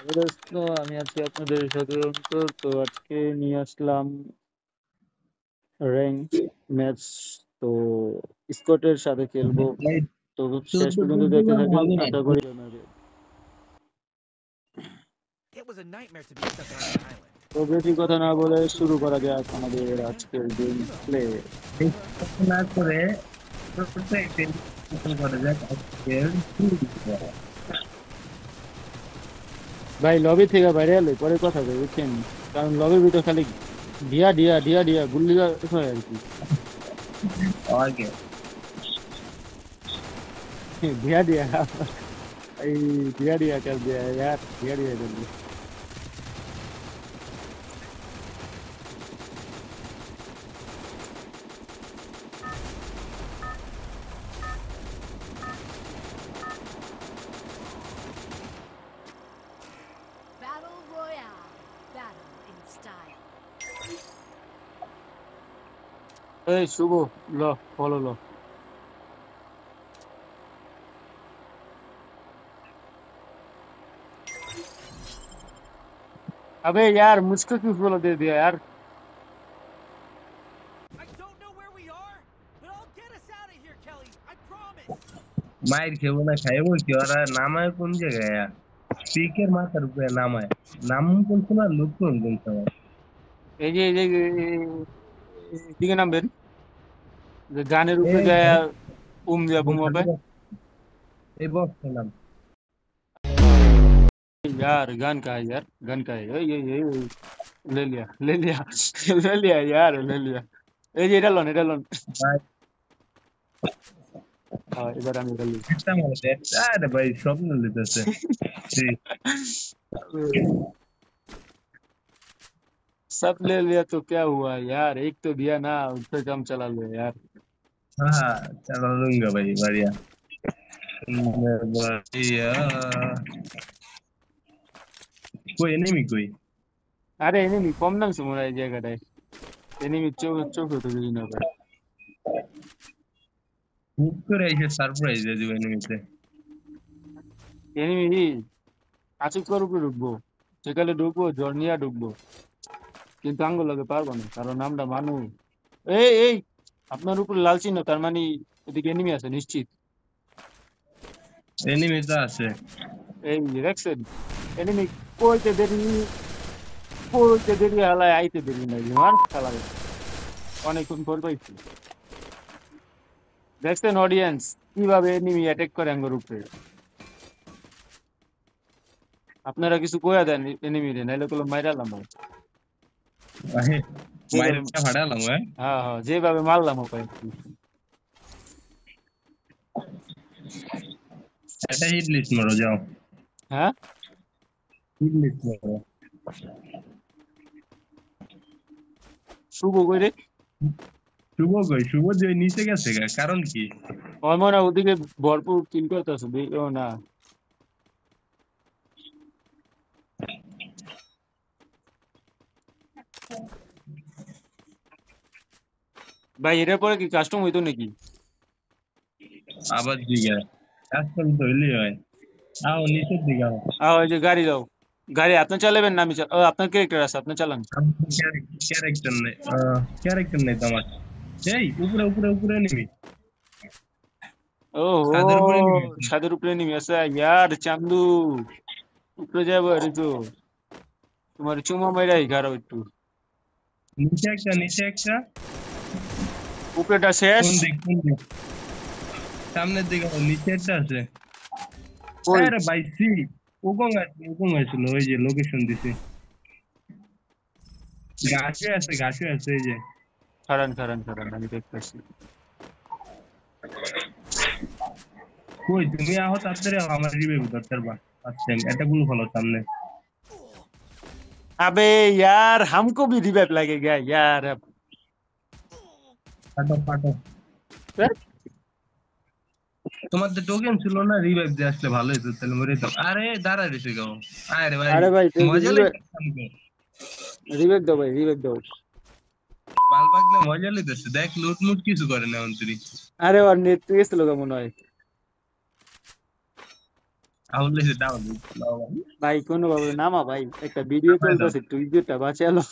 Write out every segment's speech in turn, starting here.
দোস্ত, আমি আছি আপনাদের সাথে অন্তর। তো আজকে নিয়ে আসলাম র্যাঙ্ক ম্যাচ। তো স্কটের সাথে খেলবো। ভাই তো শেষ 14 পর্যন্ত পর্যন্ত দেখতে থাকেন, হবে না। আশা করি জানাবে। It was a nightmare to be stuck on that island. তো বেশি কথা না বলে শুরু করা যাক আমাদের আজকের গেম প্লে। এই কষ্ট না করে ছোট্ট একটা ইনস্টল করা যাক আজকের শুরুটা। ভাই লবি থেকে বাইরে এলে পরে কথা বলবে, বুঝছেন? কারণ লবির ভিতর খালি ডিয়া ডিয়া ডিয়া ডিয়া গুল্লি হয় আর কি। আগে ডিয়া ডিয়া এই ডিয়া ডিয়া कर दिया है यार, डिया डिया कर दिया। Battle Royale. Battle in style. এই শুভ, ল ফলো ল। अबे यार मुझको क्यों फॉलो दे दिया यार? I don't know where we are, but I'll get us out of here, Kelly. I promise. মায়ের খেবো না খাইবো কি ওরা নামায় কোন জায়গায় স্পিকের মাথার উপরে নামায় নাম কোন সময় লোক কোন সময় এই যে দিকে নামবেন, যে গানের উপরে এই যায় দিয়া বুম হবে। এই বক্স নাম यार गन का है यार, गन का है। ये ले लिया ले लिया ले लिया यार, ले लिया। এই যে এটা লোন। ভাই হ্যাঁ, এবার আমি এটা লিখি। একটা মানে আরে ভাই স্বপ্ন লিতেছে सब ले लिया तो क्या हुआ यार, एक तो दिया ना, उससे काम चला लो यार। হ্যাঁ চালা লুঙ্গা ভাই বাড়িয়া বাড়িয়া কই এনিমি কই আরে এনিমি কম নামছে মনে হয় এই জায়গাটায়। এনিমি চোখ হতে যদি না পারে। হুট করে এসে সারপ্রাইজ দিয়ে দিবে এনিমিতে এনিমি আচুকার উপরে ঢুকবো, সেখানে ঢুকবো জর্নিয়া ঢুকবো, কিন্তু আঙ্গুল লগে পারবো না, কারণ আমরা মানুষ। এই আপনার উপর লাল চিহ্ন, তার মানে এদিকে এনিমি আছে নিশ্চিত। এনিমি তো আছে এই যে দেখছেন, এনিমি কইতে দেরি হালায় আইতে দেরি নাই মার খেলা। অনেকক্ষণ পর পাইছি। দেখছেন অডিয়েন্স, কিভাবে এনিমি অ্যাটাক করে আঙ্গুর উপরে। আপনারা কিছু কইয়া দেন এনিমি রে, নাইলে গুলো মাইরালাম। মাইরে ফাড়ালাম হ্যাঁ হ্যাঁ, যেভাবে মারলাম ওপাই। এটা হিট লিস্ট মারো যাও হ্যাঁ, হিট লিস্ট মারো শুভ কইরে শুভ কই শুভ যে নিচে গেছে গা, কারণ কি আমার মনে হয় ওদিকে ভরপুর কিল করতেছে। ও না, ভাই এটার পরে কি কাস্টম হইতো নাকি? আবার দিকে কাস্টম তো হইলি হয় আও নিচের দিকে আও ওই যে গাড়ি দাও, গাড়ি আপনি চালাবেন না আমি আপনার ক্যারেক্টার আছে, আপনি চালান। ক্যারেক্টার নেই ক্যারেক্টার নেই তো আমার এই উপরে উপরে উপরে নিবি ও ছাদের উপরে নিবি ছাদের উপরে নিবি আছে ইয়ার চান্দু, উপরে যাবো আরে তো তোমার চুমা মাইরাই গাড়ো একটু। নিচে একটা উপরেটা শেষ। কোন দিক সামনের দিকে নিচে একটা আছে ওই আরে ভাই সি ওকং আছে ওই যে লোকেশন দিছে গাছে আছে এই যে খারান আমি দেখতেছি। কই তুমি আহো তাড়াতাড়ি আমার রিভাইভ দরকার বা আচ্ছা এটা গুলো ভালো সামনে अबे यार हमको भी रिवाइव लगेगा यार अब। ফাটো তোমার তো টোকেন ছিল না রিভাইভ দিয়ে আসলে ভালো হতো তাহলে মরে যেতাম আরে দাঁড়া দিছে গাও আরে ভাই अरे भाई মজা লাগে रिवाइव दो भाई, रिवाइव दो। বাল পাগলে মজা লইতেছে দেখ লুট কিছু করে না অন্তরি अरे और नेट तो इस लोग मने হয়। তাহলে ডাউন ভাই কোনোভাবে নামা ভাই, একটা ভিডিও দাও চলতেছে, তুই ইজ্জতটা বাঁচালো।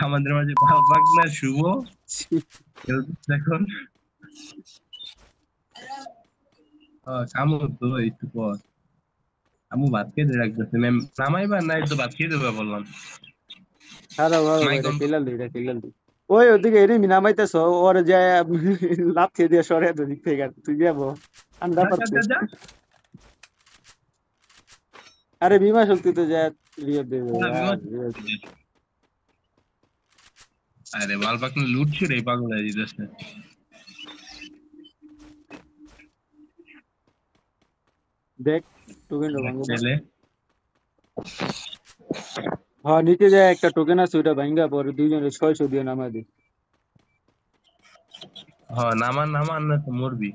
আমাদের মাঝে পাগলা শুভ খেলতেছে এখন কামু তো একটু পর আমু ভাত খেতে রাখতেছে ম্যাম নামাইবা না একটু ভাত খেয়ে দেবে বললাম খারাপ ভালো ভাই, মাইক এটা অন খেলাল দি, এটা খেলাল দি। ওই ওদিকে এনিমি নামাইতেছ, ওরে যায় লাফ খেয়ে দিয়ে সরে দিক থেকে, তুই যাবো আন্ডা যা যা পাচ্ছে। যা যা আরে বিমা শক্তি তো যায় রিয়ে দেবে বিমান यार। আরে বাল পাকনা লুটছে রে পাগল হয়ে দিতেছে দেখ টোকেন ভাঙবো না। ছেলে হ্যাঁ নিচে যায় একটা টোকেন আছে, ওইটা ভাঙ্গা পরে দুইজনের 600 দিয়ে নামা দি। হ্যাঁ নামান না তো মরবি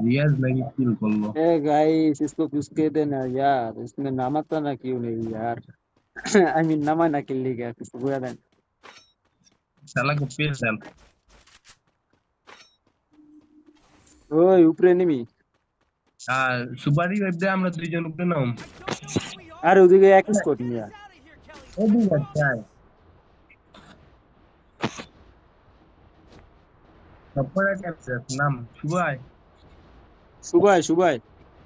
রিয়াজ নাকি কিল করলো ए गाइस इसको कुछ कह देना यार, इसमें नामता ना क्यों नहीं यार। आई मीन नामा ना किल गया किसको बुरा देन। শালাকে পেয়ে দেন ওই উপরে এনিমি। আর সুপারি ওইটা আমরা দুইজন উপরে নাম Don't know where we are, আরে ওদিকে এক but স্কোর get নিয়া। us out of here, Kelly. ওদিকে যাই তারপরে ক্যাপচার নাম সুবাই सुबह है सुबह है,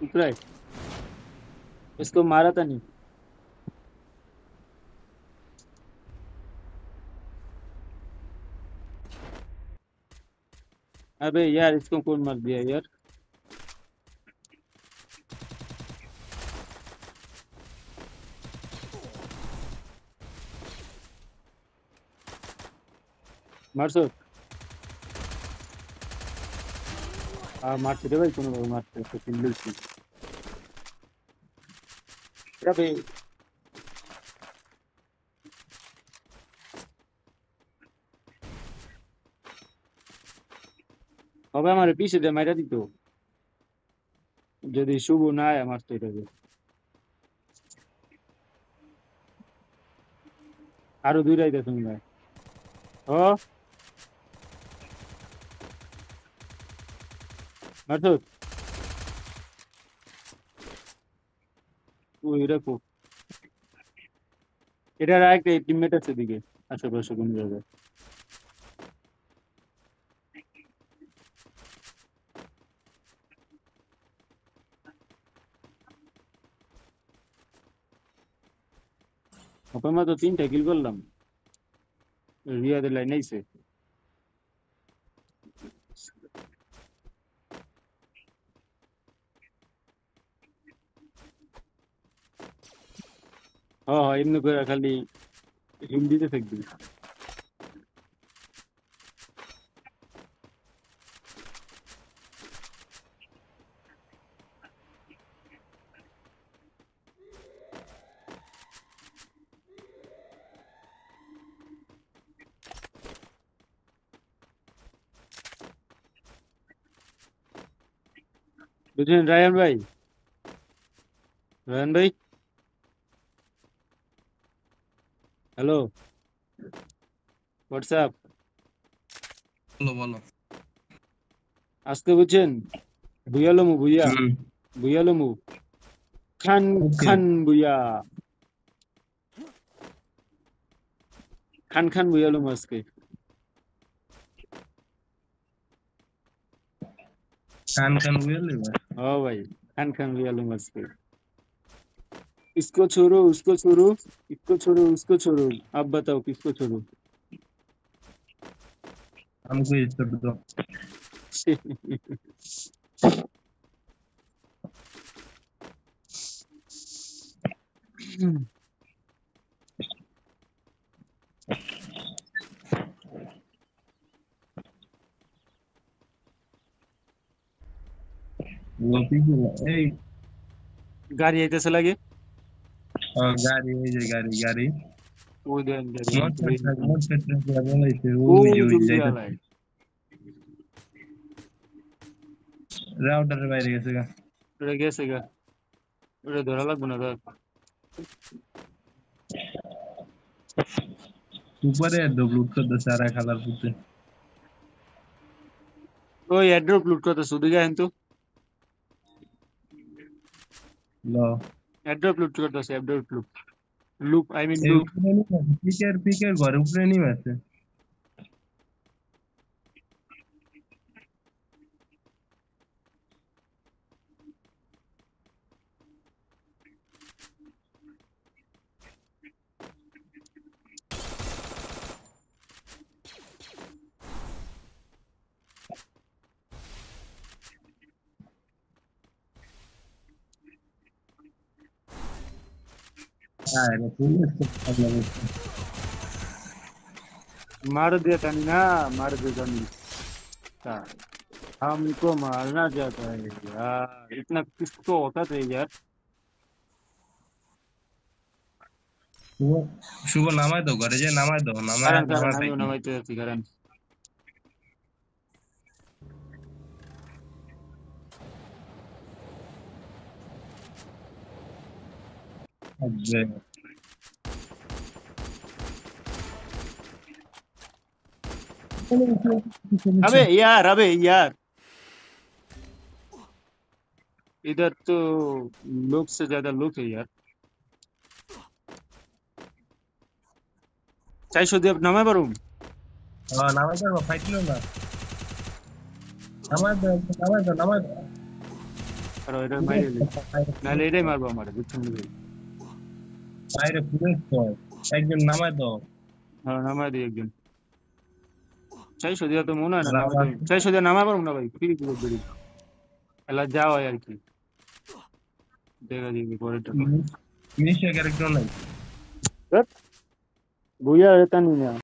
ऊपर है। इसको मारा था नहीं। अबे यार इसको कौन मार दिया यार। मारसो। मारते रे भाई कोनो भाई मारते तो किल ली। अबे হবে আমার পিছে দিয়ে মাইরা দিত যদি শুভ না আয় মারতো এটাকে। আরো দুই রাইতে তুমি ভাই। ও মারতো ওই রাখো। এটার আরেকটা টিমমেট আছে দিকে আশেপাশে কোন জায়গায়। ওপর মা তো 3টা কিল করলাম, রিয়াদের লাইন আইছে। হ্যাঁ হ্যাঁ এমনি করে খালি হিন্দিতে থাকবি। বুঝলেন রায়হান ভাই? রায়হান ভাই হ্যালো, হোয়াটসঅ্যাপ। বলো বলো আজকে বুঝছেন বুয়ালমু বুইয়া, বুয়ালমু খান ওকে খান বুইয়া, খান খান বুয়ালমু আজকে। কান কান বুঝলে हाँ भाई खान खान बुयालमु আজকে। इसको छोड़ो उसको छोड़ो, इसको छोड़ो उसको छोड़ो, आप बताओ किसको छोड़ो। আমাকে ছোট তো এই गाड़ी आइতেছে লাগে। গাড়ি এই যে গাড়ি গাড়ি ওই দেন গাড়ি মোটর বলাইছে ওই ওই জলদি যাইতে আলাই। রাউটারের বাইরে গেছে গা ওটা গেছে গা, ওটা ধরা লাগবে না ধর। উপরে ডবলুট করতেছে আর খালার পুতে ওই এয়ারড্রপ লুট করতেছে ওদিকে আহেন তো লো এয়ারড্রপ লুট করতেছে এয়ারড্রপ লুট লুপ আই মিন এই লুট উপরে নিয়ে আছে পিকের ঘরে উপরে নিয়ে আছে আরে পুলিশ मार दिया था ना मार दिया था नहीं था। हमको मारना चाहता है यार इतना किसको होता था यार শুভ শুভ নামায় দাও ঘরে যে নামায় দাও নামায় कारण कारण নামায় আমি পাইছি নামাইতে যাচ্ছি কারণ থাকবে अबे यार इधर तो लोग से ज्यादा लोग है यार 400 দিয়ে নামাই পারো নামায় দাও ফাইটিও না নামায় দাও নামায় দাও আর এটা মাইরে নালে এটাই মারবো আমারে বুঝছেন ভাই বাইরে পুলিশ তো একজন নামায় দাও হ্যাঁ নামাই দিই একজন 400 দিয়ে তো মনে হয় না নামাই 400 দিয়ে নামাই পারবো না ভাই ফ্রি দিব বেরি এলা যাও আর কি দেখা দিবি পরে মিনিস্টার ক্যারেক্টার নাই ভুইয়া এটা নি না